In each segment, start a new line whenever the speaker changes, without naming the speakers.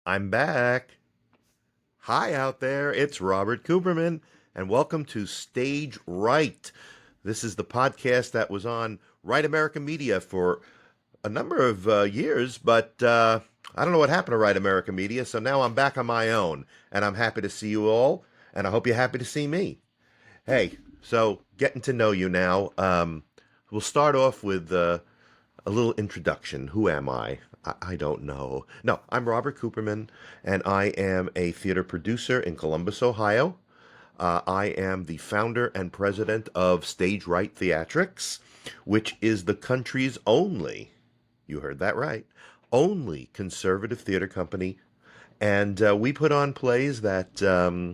I'm back. Hi out there, it's Robert Cooperman, and welcome to Stage Right. This is the podcast that was on Right American Media for a number of years, but I don't know what happened to Right American Media, so now I'm back on my own, and I'm happy to see you all, and I hope you're happy to see me. Hey, so getting to know you now, we'll start off with a little introduction. Who am I? I don't know. No, I'm Robert Cooperman, and I am a theater producer in Columbus, Ohio. I am the founder and president of Stage Right Theatrics, which is the country's only, you heard that right, only conservative theater company. And we put on plays that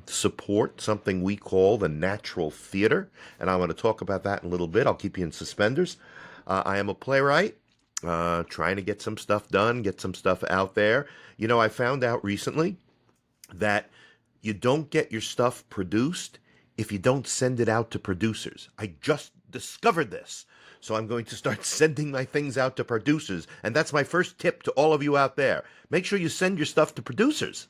support something we call the natural theater. And I'm going to talk about that in a little bit. I'll keep you in suspenders. I am a playwright, trying to get some stuff done, get some stuff out there. You know, I found out recently that you don't get your stuff produced if you don't send it out to producers. I just discovered this. So I'm going to start sending my things out to producers. And that's my first tip to all of you out there. Make sure you send your stuff to producers.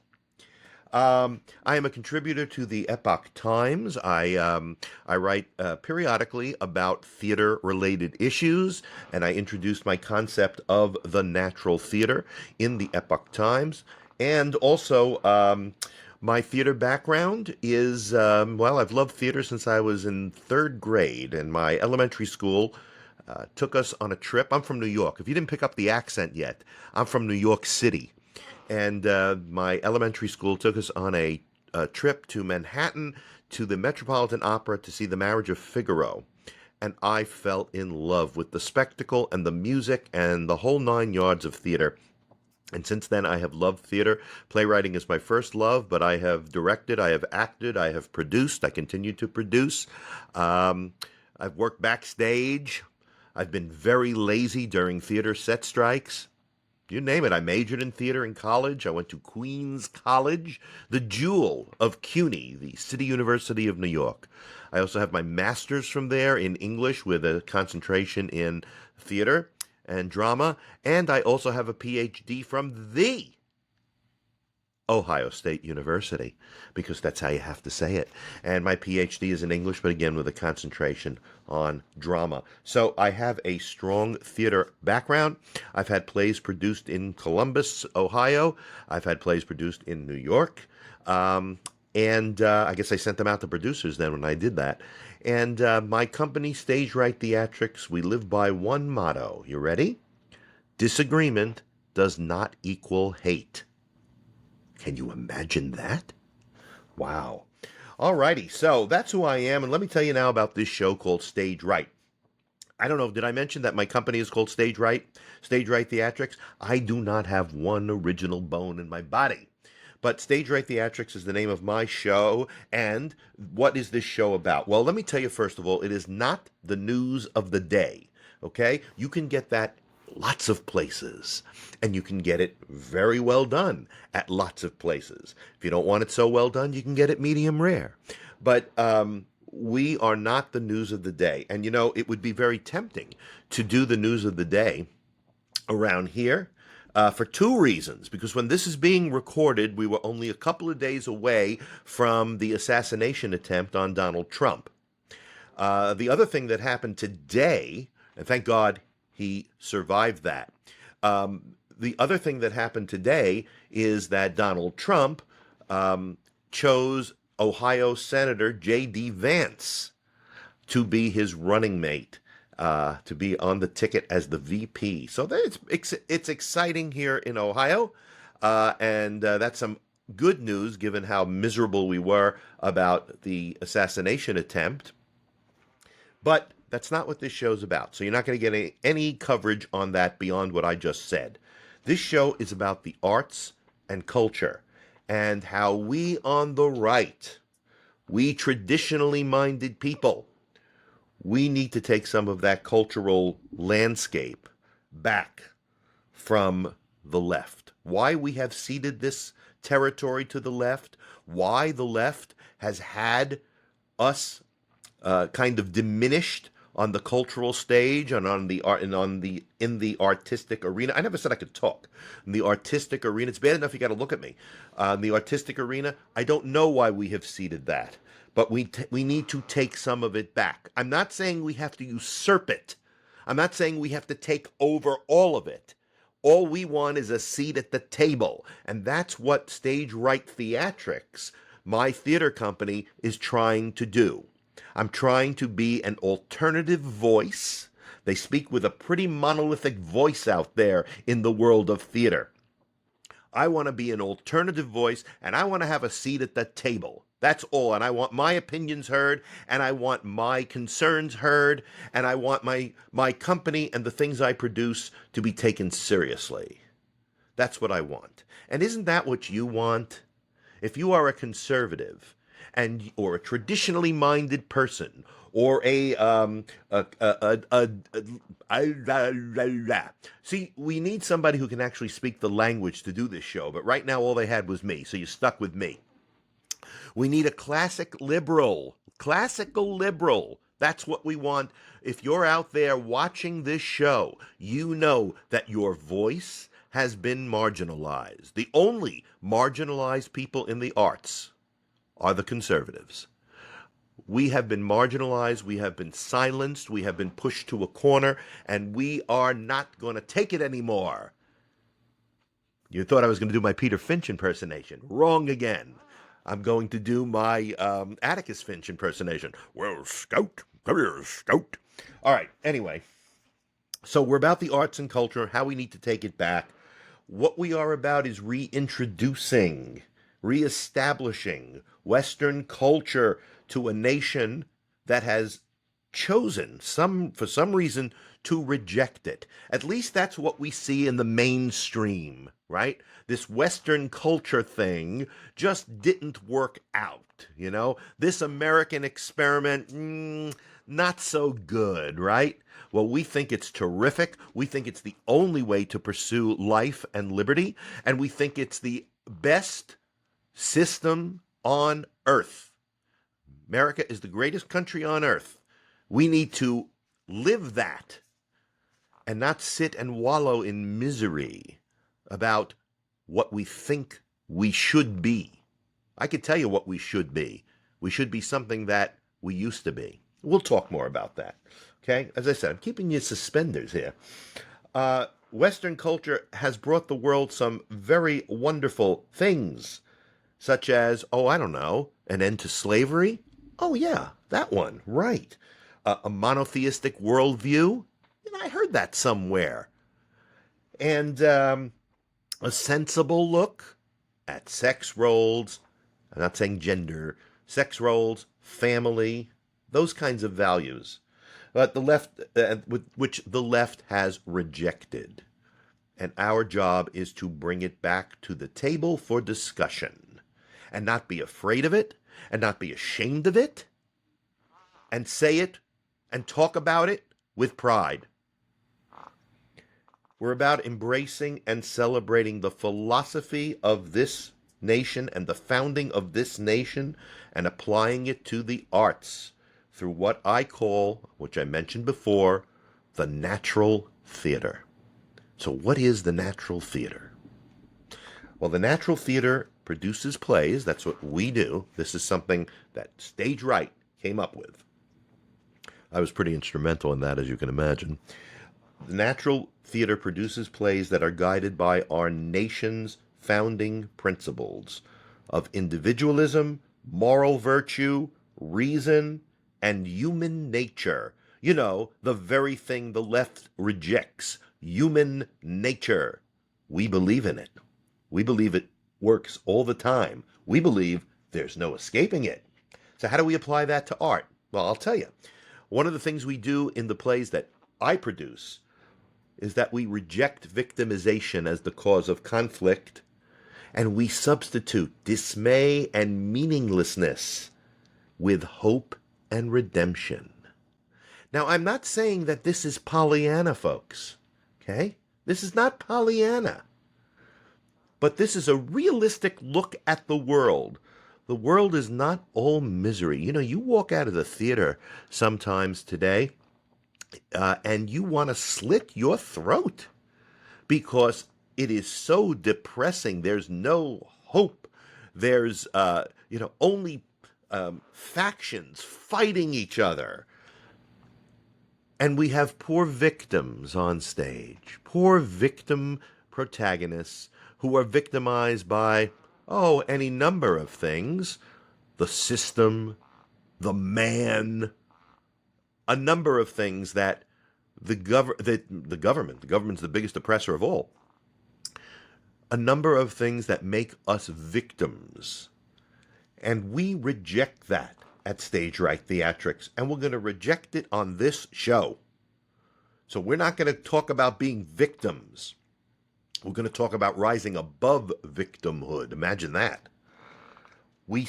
I am a contributor to the Epoch Times. I write periodically about theater related issues, and I introduced my concept of the natural theater in the Epoch Times. And also, my theater background is well, I've loved theater since I was in third grade, and my elementary school took us on a trip. I'm from New York. If you didn't pick up the accent yet, I'm from New York City. And my elementary school took us on a trip to Manhattan to the Metropolitan Opera to see The Marriage of Figaro. And I fell in love with the spectacle and the music and the whole 9 yards of theater. And since then, I have loved theater. Playwriting is my first love, but I have directed, I have acted, I have produced, I continue to produce. Um, I've worked backstage. I've been very lazy during theater set strikes. You name it. I majored in theater in college. I went to Queens College, the jewel of CUNY, the City University of New York. I also have my master's from there in English with a concentration in theater and drama. And I also have a PhD from the Ohio State University, because that's how you have to say it. And my PhD is in English, but again with a concentration on drama. So I have a strong theater background. I've had plays produced in Columbus, Ohio. I've had plays produced in New York. And I guess I sent them out to producers then when I did that. And my company, Stage Right Theatrics, we live by one motto. You ready? Disagreement does not equal hate. Can you imagine that? Wow. Alrighty, so that's who I am, and let me tell you now about this show called Stage Right. I don't know, did I mention that my company is called Stage Right? Stage Right Theatrics? I do not have one original bone in my body. But Stage Right Theatrics is the name of my show, and what is this show about? Well, let me tell you first of all, it is not the news of the day, okay? You can get that lots of places, and you can get it very well done at lots of places. If you don't want it so well done, you can get it medium rare. But we are not the news of the day. And you know, it would be very tempting to do the news of the day around here for two reasons. Because when this is being recorded, we were only a couple of days away from the assassination attempt on Donald Trump. The other thing that happened today, and thank God he survived that. The other thing that happened today is that Donald Trump chose Ohio Senator J.D. Vance to be his running mate, to be on the ticket as the VP. So it's exciting here in Ohio, and that's some good news given how miserable we were about the assassination attempt. But that's not what this show's about. So you're not going to get any coverage on that beyond what I just said. This show is about the arts and culture and how we on the right, we traditionally minded people, we need to take some of that cultural landscape back from the left. Why we have ceded this territory to the left, why the left has had us kind of diminished on the cultural stage and on the art and on the in the artistic arena. I never said I could talk. In the artistic arena, it's bad enough you got to look at me. In the artistic arena, I don't know why we have ceded that, but we need to take some of it back. I'm not saying we have to usurp it. I'm not saying we have to take over all of it. All we want is a seat at the table, and that's what Stage Right Theatrics, my theater company, is trying to do. I'm trying to be an alternative voice. They speak with a pretty monolithic voice out there in the world of theater. I want to be an alternative voice, and I want to have a seat at the table. That's all. And I want my opinions heard, and I want my concerns heard, and I want my company and the things I produce to be taken seriously. That's what I want. And isn't that what you want? If you are a conservative and or a traditionally minded person or see, we need somebody who can actually speak the language to do this show. But right now, all they had was me, so you're stuck with me. We need a classical liberal. That's what we want. If you're out there watching this show, you know that your voice has been marginalized. The only marginalized people in the arts are the conservatives. We have been marginalized, we have been silenced, we have been pushed to a corner, and we are not going to take it anymore. You thought I was going to do my Peter Finch impersonation. Wrong again. I'm going to do my Atticus Finch impersonation. Well, Scout, come here, Scout. All right, anyway. So we're about the arts and culture, how we need to take it back. What we are about is reintroducing, reestablishing Western culture to a nation that has chosen, for some reason, to reject it. At least that's what we see in the mainstream, right? This Western culture thing just didn't work out, you know? This American experiment, not so good, right? Well, we think it's terrific. We think it's the only way to pursue life and liberty, and we think it's the best system on earth. America is the greatest country on earth. We need to live that and not sit and wallow in misery about what we think we should be. I could tell you what we should be. We should be something that we used to be. We'll talk more about that. Okay? As I said, I'm keeping you suspenders here. Western culture has brought the world some very wonderful things, such as, I don't know, an end to slavery. Oh, yeah, that one, right. A monotheistic worldview. I heard that somewhere. And a sensible look at sex roles. I'm not saying gender. Sex roles, family, those kinds of values. But the left, which the left has rejected. And our job is to bring it back to the table for discussion. And not be afraid of it. And not be ashamed of it. And say it and talk about it with pride. We're about embracing and celebrating the philosophy of this nation and the founding of this nation and applying it to the arts through what I call, which I mentioned before, the natural theater. So what is the natural theater? Well, the natural theater produces plays. That's what we do. This is something that Stage Right came up with. I was pretty instrumental in that, as you can imagine. The natural theater produces plays that are guided by our nation's founding principles of individualism, moral virtue, reason, and human nature. You know, the very thing the left rejects, human nature. We believe in it. We believe it works all the time. We believe there's no escaping it. So how do we apply that to art? Well, I'll tell you. One of the things we do in the plays that I produce is that we reject victimization as the cause of conflict, and we substitute dismay and meaninglessness with hope and redemption. Now, I'm not saying that this is Pollyanna, folks, okay? This is not Pollyanna. But this is a realistic look at the world. The world is not all misery. You know, you walk out of the theater sometimes today, and you want to slit your throat because it is so depressing. There's no hope. There's, only factions fighting each other. And we have poor victims on stage, poor victim protagonists who are victimized by, any number of things: the system, the man, a number of things that the government's the biggest oppressor of all. A number of things that make us victims. And we reject that at Stage Right Theatrics, and we're going to reject it on this show. So we're not going to talk about being victims. We're going to talk about rising above victimhood. Imagine that. We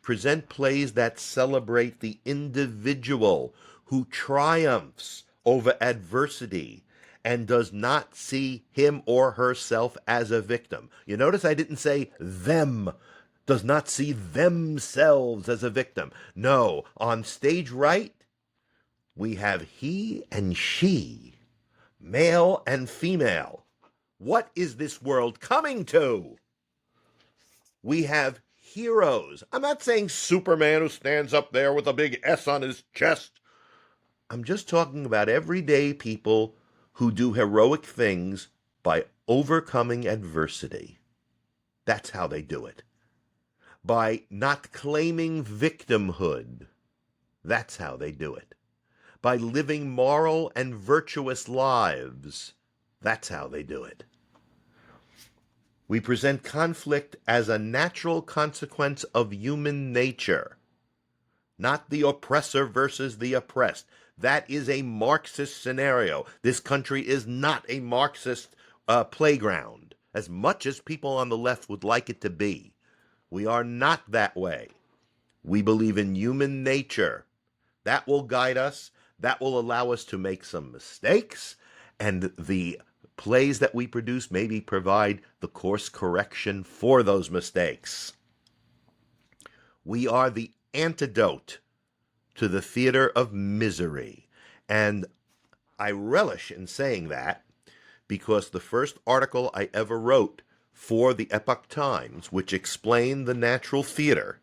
present plays that celebrate the individual who triumphs over adversity and does not see him or herself as a victim. You notice I didn't say them, does not see themselves as a victim. No, on Stage Right, we have he and she, male and female. What is this world coming to? We have heroes. I'm not saying Superman who stands up there with a big S on his chest. I'm just talking about everyday people who do heroic things by overcoming adversity. That's how they do it. By not claiming victimhood. That's how they do it. By living moral and virtuous lives. That's how they do it. We present conflict as a natural consequence of human nature, not the oppressor versus the oppressed. That is a Marxist scenario. This country is not a Marxist playground, as much as people on the left would like it to be. We are not that way. We believe in human nature. That will guide us. That will allow us to make some mistakes, and the plays that we produce maybe provide the course correction for those mistakes. We are the antidote to the theater of misery. And I relish in saying that because the first article I ever wrote for the Epoch Times, which explained the natural theater,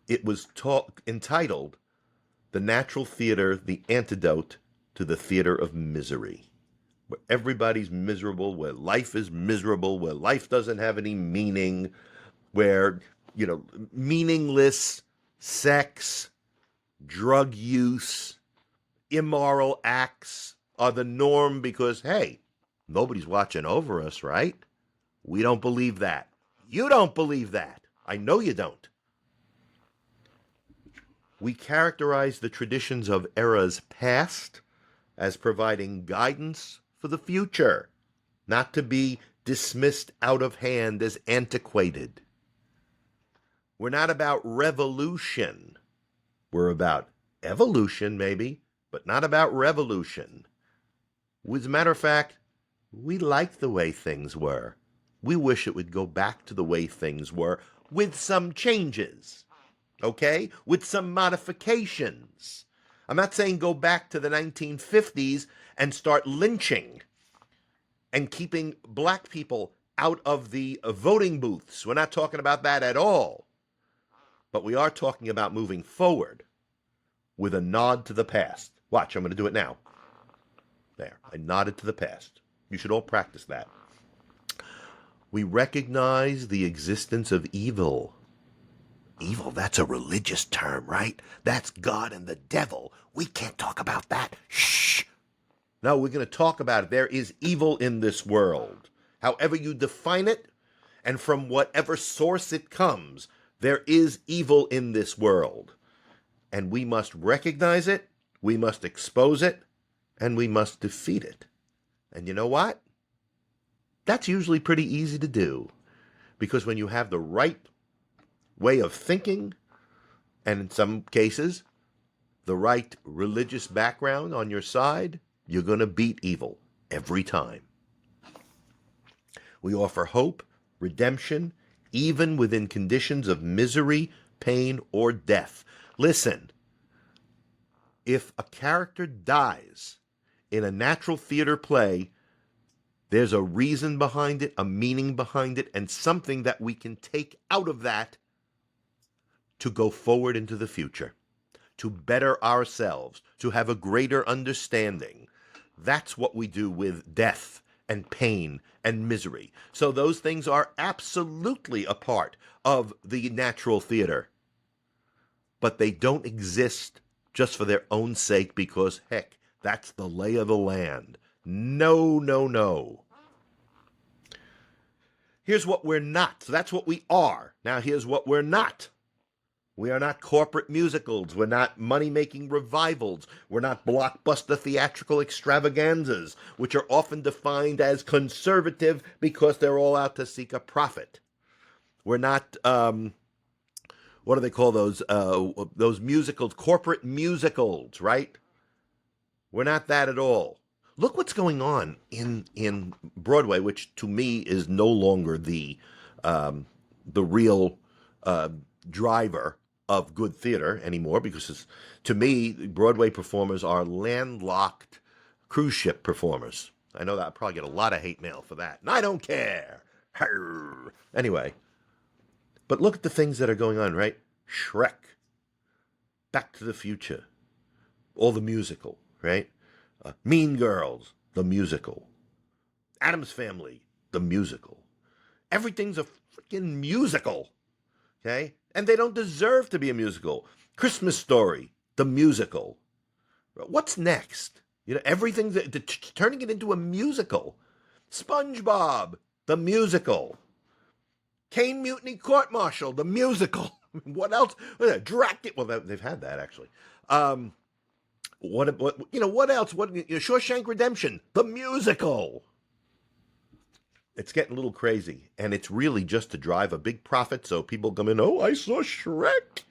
it was entitled The Natural Theater, the Antidote to the Theater of Misery, where everybody's miserable, where life is miserable, where life doesn't have any meaning, where, meaningless sex, drug use, immoral acts are the norm because, hey, nobody's watching over us, right? We don't believe that. You don't believe that. I know you don't. We characterize the traditions of eras past as providing guidance for the future, not to be dismissed out of hand as antiquated. We're not about revolution. We're about evolution, maybe, but not about revolution. As a matter of fact, we like the way things were. We wish it would go back to the way things were with some changes, okay? With some modifications. I'm not saying go back to the 1950s and start lynching and keeping black people out of the voting booths. We're not talking about that at all. But we are talking about moving forward with a nod to the past. Watch, I'm going to do it now. There, I nodded to the past. You should all practice that. We recognize the existence of evil. Evil, that's a religious term, right? That's God and the devil. We can't talk about that. Shh. No, we're going to talk about it. There is evil in this world. However you define it, and from whatever source it comes, there is evil in this world. And we must recognize it, we must expose it, and we must defeat it. And you know what? That's usually pretty easy to do. Because when you have the right way of thinking, and in some cases, the right religious background on your side, you're going to beat evil every time. We offer hope, redemption, even within conditions of misery, pain, or death. Listen, If a character dies in a natural theater play, there's a reason behind it, a meaning behind it, and something that we can take out of that to go forward into the future, to better ourselves, to have a greater understanding. That's what we do with death and pain and misery. So those things are absolutely a part of the natural theater. But they don't exist just for their own sake because, heck, that's the lay of the land. No, no, no. Here's what we're not. So that's what we are. Now here's what we're not. We are not corporate musicals. We're not money-making revivals. We're not blockbuster theatrical extravaganzas, which are often defined as conservative because they're all out to seek a profit. We're not, what do they call those musicals, corporate musicals, right? We're not that at all. Look what's going on in Broadway, which to me is no longer the real driver of good theater anymore, because to me, Broadway performers are landlocked cruise ship performers. I know that I'll probably get a lot of hate mail for that, and I don't care. Arr. Anyway, but look at the things that are going on, right? Shrek, Back to the Future, all the musical, right? Mean Girls, the musical. Addams Family, the musical. Everything's a freaking musical, okay? And they don't deserve to be a musical. Christmas Story, the musical. What's next? Everything's turning it into a musical. SpongeBob, the musical. Kane Mutiny Court Martial, the musical. What else? Dracula. Well, they've had that actually. What else? Shawshank Redemption, the musical. It's getting a little crazy, and it's really just to drive a big profit so people come in, oh, I saw Shrek.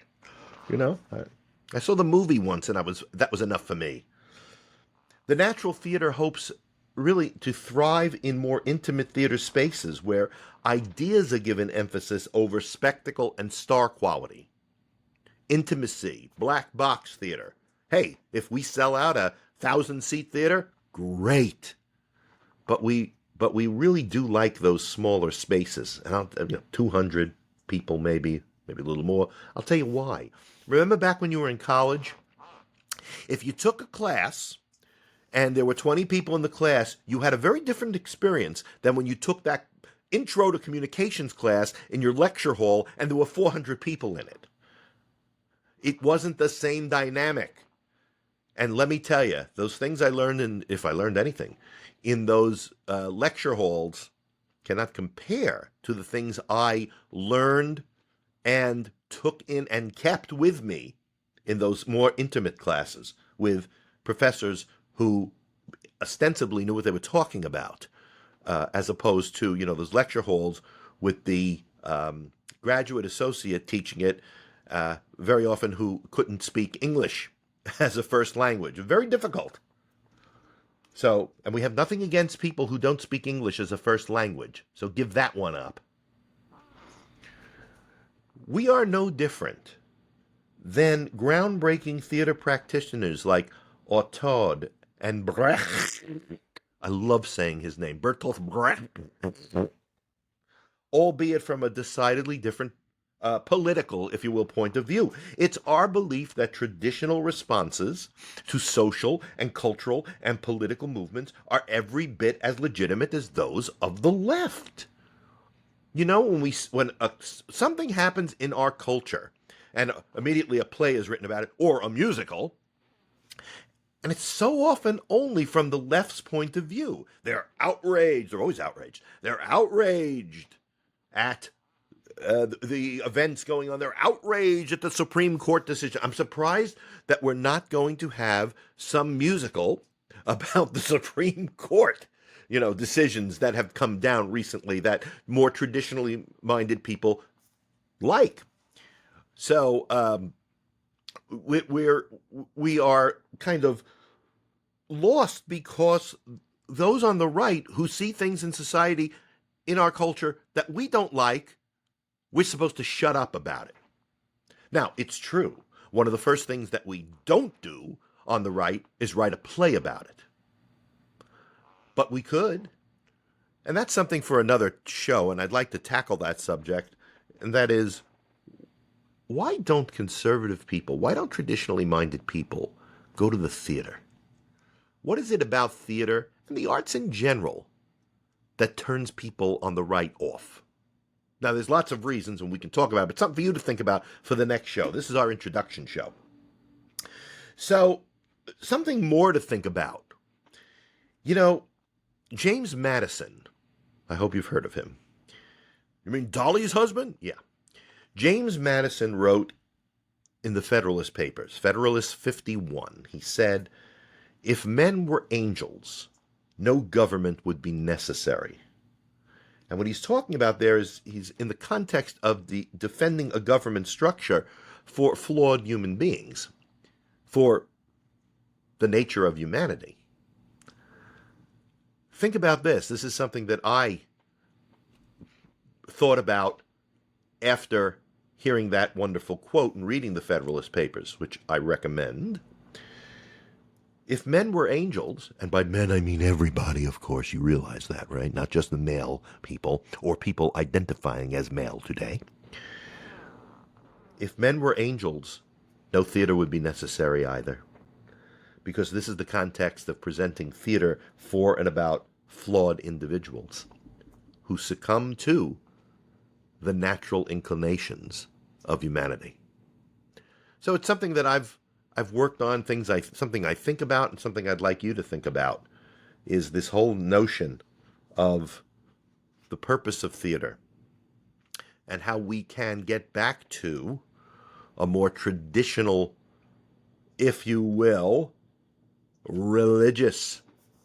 I saw the movie once, and that was enough for me. The natural theater hopes really to thrive in more intimate theater spaces where ideas are given emphasis over spectacle and star quality. Intimacy, black box theater. Hey, if we sell out a 1,000-seat theater, great. But we really do like those smaller spaces. And 200 people maybe a little more. I'll tell you why. Remember back when you were in college? If you took a class and there were 20 people in the class, you had a very different experience than when you took that intro to communications class in your lecture hall and there were 400 people in it. It wasn't the same dynamic. And let me tell you, those things I learned, if I learned anything, in those lecture halls cannot compare to the things I learned and took in and kept with me in those more intimate classes with professors who ostensibly knew what they were talking about, as opposed to, those lecture halls with the graduate associate teaching it, very often who couldn't speak English as a first language. Very difficult. So, and we have nothing against people who don't speak English as a first language. So give that one up. We are no different than groundbreaking theater practitioners like Autaud and Brecht. I love saying his name, Bertolt Brecht. Albeit from a decidedly different political, if you will, point of view. It's our belief that traditional responses to social and cultural and political movements are every bit as legitimate as those of the left. When something happens in our culture, and immediately a play is written about it, or a musical, and it's so often only from the left's point of view. They're outraged. They're always outraged. They're outraged at the events going on. They're outraged at the Supreme Court decision. I'm surprised that we're not going to have some musical about the Supreme Court, decisions that have come down recently that more traditionally minded people like. So we are kind of lost because those on the right who see things in society, in our culture, that we don't like, we're supposed to shut up about it. Now, it's true. One of the first things that we don't do on the right is write a play about it. But we could. And that's something for another show, and I'd like to tackle that subject, and that is, why don't conservative people, why don't traditionally minded people go to the theater? What is it about theater and the arts in general that turns people on the right off? Now, there's lots of reasons, and we can talk about it, but something for you to think about for the next show. This is our introduction show. So, something more to think about. You know, James Madison, I hope you've heard of him. You mean Dolly's husband? Yeah. James Madison wrote in the Federalist Papers, Federalist 51, he said, "If men were angels, no government would be necessary." And what he's talking about there is he's in the context of the defending a government structure for flawed human beings, for the nature of humanity. Think about this. This is something that I thought about after hearing that wonderful quote and reading the Federalist Papers, which I recommend. If men were angels, and by men I mean everybody, of course, you realize that, right? Not just the male people or people identifying as male today. If men were angels, no theater would be necessary either. Because this is the context of presenting theater for and about flawed individuals who succumb to the natural inclinations of humanity. So it's something that I've worked on, something I think about, and something I'd like you to think about, is this whole notion of the purpose of theater and how we can get back to a more traditional, if you will, religious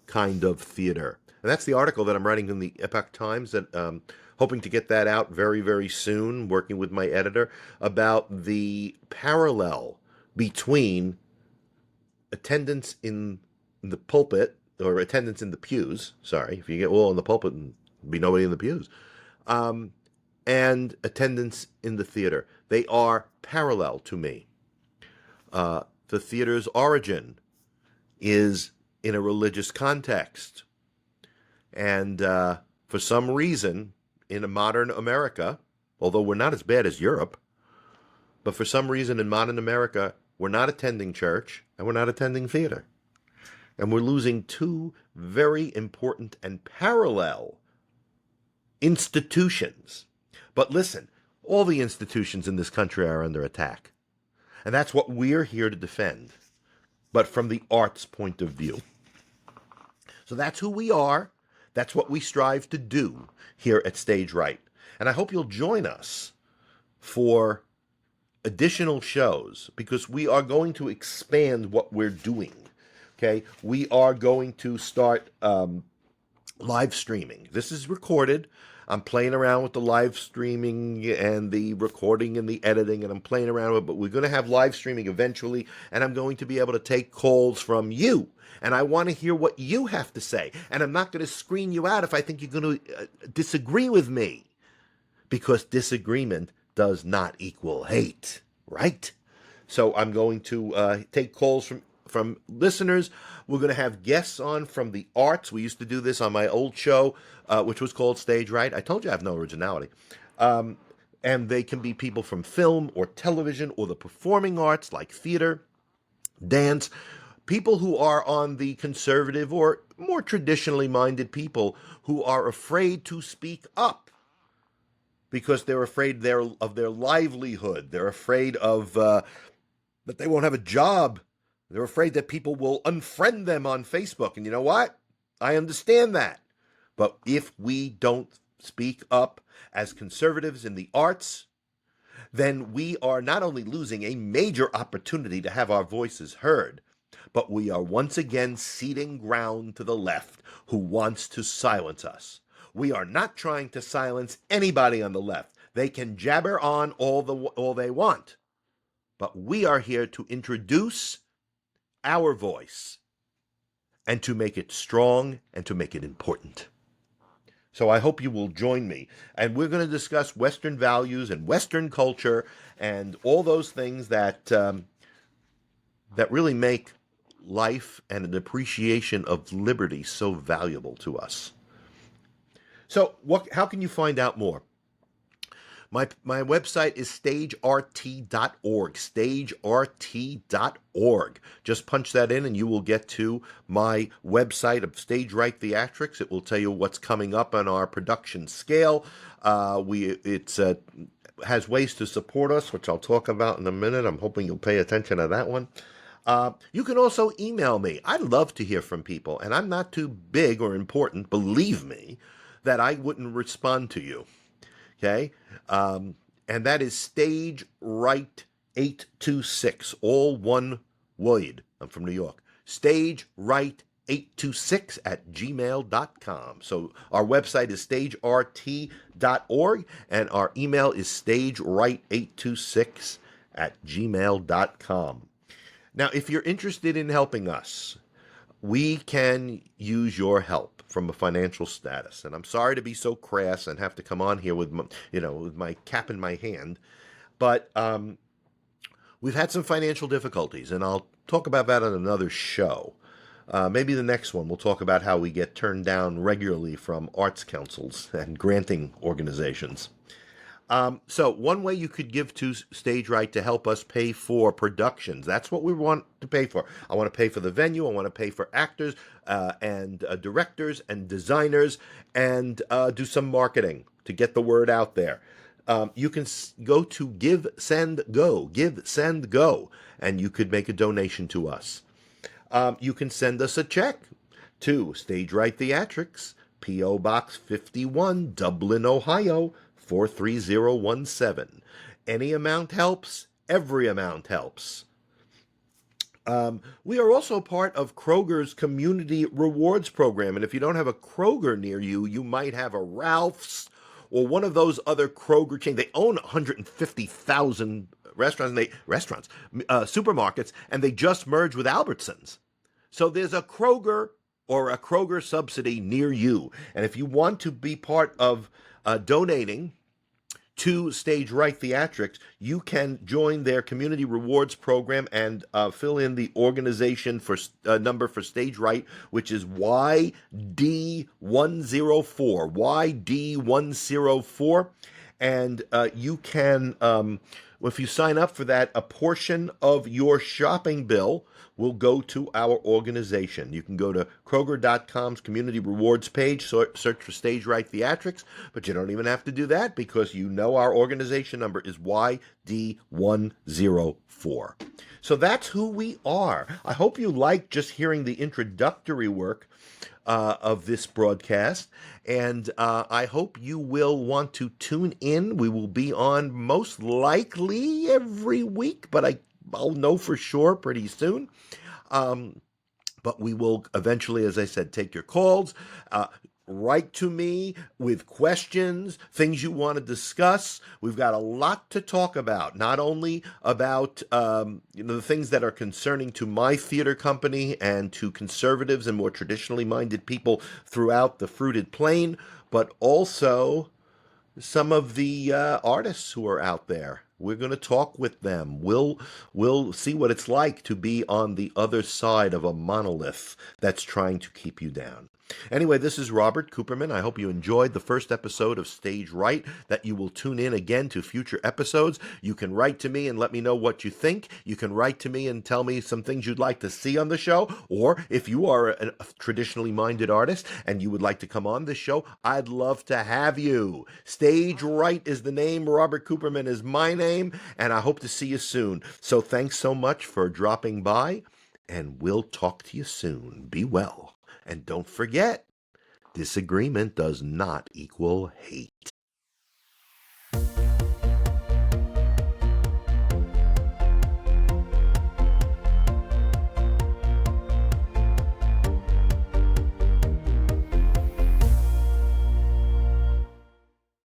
kind of theater. And that's the article that I'm writing in the Epoch Times, that hoping to get that out very, very soon, working with my editor, about the parallel between attendance in the pulpit, or attendance in the pews, sorry, if you get all in the pulpit and be nobody in the pews, and attendance in the theater. They are parallel to me. The theater's origin is in a religious context. And for some reason, in a modern America, although we're not as bad as Europe, but for some reason in modern America, we're not attending church and we're not attending theater. And we're losing two very important and parallel institutions. But listen, all the institutions in this country are under attack. And that's what we're here to defend, but from the arts point of view. So that's who we are. That's what we strive to do here at Stage Right. And I hope you'll join us for additional shows, because we are going to expand what we're doing. Okay, we are going to start live streaming. This is recorded. I'm playing around with the live streaming and the recording and the editing, and I'm playing around with it, but we're going to have live streaming eventually, and I'm going to be able to take calls from you. And I want to hear what you have to say. And I'm not going to screen you out if I think you're going to disagree with me, because disagreement does not equal hate, right? So I'm going to take calls from listeners. We're going to have guests on from the arts. We used to do this on my old show, which was called Stage Right. I told you I have no originality. And they can be people from film or television or the performing arts like theater, dance, people who are on the conservative or more traditionally minded people who are afraid to speak up because they're afraid of their livelihood. They're afraid of that they won't have a job. They're afraid that people will unfriend them on Facebook. And you know what? I understand that. But if we don't speak up as conservatives in the arts, then we are not only losing a major opportunity to have our voices heard, but we are once again ceding ground to the left who wants to silence us. We are not trying to silence anybody on the left. They can jabber on all they want. But we are here to introduce our voice and to make it strong and to make it important. So I hope you will join me. And we're going to discuss Western values and Western culture and all those things that really make life and an appreciation of liberty so valuable to us. So, how can you find out more? My website is stagert.org. Stagert.org. Just punch that in and you will get to my website of Stage Right Theatrics. It will tell you what's coming up on our production scale. It's has ways to support us, which I'll talk about in a minute. I'm hoping you'll pay attention to that one. You can also email me. I love to hear from people, and I'm not too big or important, believe me, that I wouldn't respond to you. Okay? And that is Stage Right 826, all one word. I'm from New York. Stage Right 826 at gmail.com. So our website is stagert.org and our email is stageright826 at gmail.com. Now, if you're interested in helping us, we can use your help from a financial status. And I'm sorry to be so crass and have to come on here with with my cap in my hand, but we've had some financial difficulties, and I'll talk about that on another show. Maybe the next one we'll talk about how we get turned down regularly from arts councils and granting organizations. So one way you could give to Stage Right to help us pay for productions. That's what we want to pay for. I want to pay for the venue. I want to pay for actors and directors and designers and do some marketing to get the word out there. You can go to Give, Send, Go, and you could make a donation to us. You can send us a check to Stage Right Theatrics, P.O. Box 51, Dublin, Ohio, 43017. Any amount helps. Every amount helps. We are also part of Kroger's Community Rewards Program. And if you don't have a Kroger near you, you might have a Ralph's or one of those other Kroger chains. They own 150,000 supermarkets, and they just merged with Albertsons. So there's a Kroger or a Kroger subsidy near you. And if you want to be part of donating to Stage Right Theatrics, you can join their community rewards program and fill in the organization for number for Stage Right, which is YD104. YD104. And you can, if you sign up for that, a portion of your shopping bill will go to our organization. You can go to Kroger.com's community rewards page, search for Stage Right Theatrics, but you don't even have to do that because you know our organization number is YD104. So that's who we are. I hope you like just hearing the introductory work of this broadcast, and I hope you will want to tune in. We will be on most likely every week, but I'll know for sure pretty soon. But we will eventually, as I said, take your calls. Write to me with questions, things you want to discuss. We've got a lot to talk about, not only about the things that are concerning to my theater company and to conservatives and more traditionally minded people throughout the fruited plain, but also some of the artists who are out there. We're going to talk with them. We'll see what it's like to be on the other side of a monolith that's trying to keep you down. Anyway, this is Robert Cooperman. I hope you enjoyed the first episode of Stage Right, that you will tune in again to future episodes. You can write to me and let me know what you think. You can write to me and tell me some things you'd like to see on the show. Or if you are a traditionally minded artist and you would like to come on this show, I'd love to have you. Stage Right is the name. Robert Cooperman is my name. And I hope to see you soon. So thanks so much for dropping by, and we'll talk to you soon. Be well. And don't forget, disagreement does not equal hate.